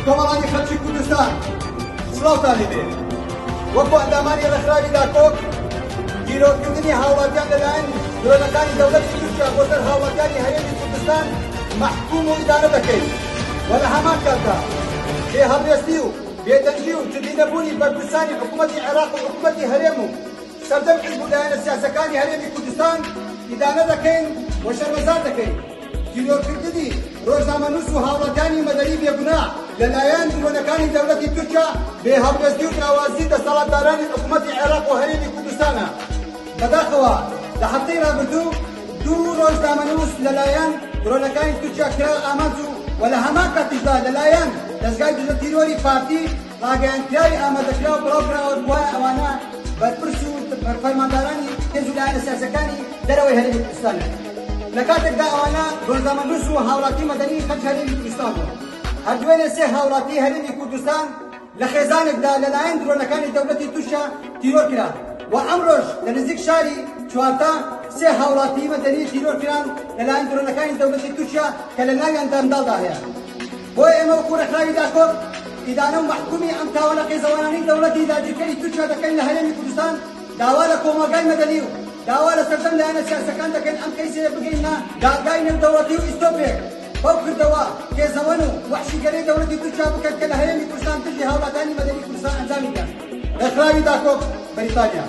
کۆمەڵانی خەڵکی کوردستان سڵاوتانی بێ وەکو ئەندامانی ڕێکخراوی داکۆک گیرۆکردنی هاوڵاتیان لەلایەن درۆنەکانی دەوڵەتی تورکیا بۆ سەر هاوڵاتیانی هەرێمی کوردستان محکوم و ئیدارە دەکەین و لە هەمان کاتدا بێهەڵوێستی و بێدەنگی و جددینەبوونی بەرپرسانی حکوومەتی عێراق و حکوومەتی هەرێم و سەردەم حیزب و لایەنە سیاسەکانی هەرێمی کوردستان ئیدارە دەکەین و شەرمەزار دەکەین. گیرۆکردنی ڕۆژنامەنووس و هاوڵاتیانی مەدەنی بێگوناه لەلایەن درۆنەکانی دەوڵەتی تورکیا بێهەڵوێستی و داوازی دەسەڵاتدارانی حکوومەتی عێراق و هەرێمی کوردستانە. بەداخەوە لە هەفتەی ڕابردوو دوو ڕۆژنامەنووس لەلایەن درۆنەکانی تورکیا کرا ئامانج و لە هەمان کاتیشدا لەلایەن دەستگای دژە تیرۆری پارتی ڕاگەیاندراوی ئامادەکرا و بڵاوکراوە دوای ئەوانە بەرپرس و فەرماندارانی حیزب و لایەنە سیاسەکانی دەرەوەی هەرێمی کوردستانە. لە کاتێکدا ئەوانە ڕۆژنامەنووس و هاوڵاتی مەدەنی خەڵکی هەرێمی کوردستان بوون. هەردووێنێ سێ هاوڵاتی هەرێمی کوردستان لە خێزانێکدا لەلایەن درۆنەکانی دەوڵەتی تورکیا تیرۆر کرا و ئەمڕۆژ لە نزیک شاری چوارتا سێ هاوڵاتی مەدەنی تیرۆر کران لەلایەن درۆنەکانی دەوڵەتی تورکیا کە لە ناویاندا منداڵدا هەیە. بۆیە ئێمە وەکو ڕێکخراوی داکۆک ئیدانە و محکومی ئەم تاوانە قێزەوانانی دەوڵەتی داگیرکەری تورکیا دەکەین لە هەرێمی کوردستان داوا لە کۆمەلگای مەدەنی و داوا لە سەردەم لایەنە سیاسەکان دەکەین ئەم کەیسێ بگەینە دادگای نێودەوڵەتی و ئیستۆپێک بەو کردەوە کێزەوەن و وەحشیگەرەی دەوڵەتی تورکیا بکەن کە لە هەرێمی کوردستان دژی هاوڵاتیانی مەدەنی کوردستان ئەنجامی بدەن. ڕێکخراوی داکۆک بەریتانیا.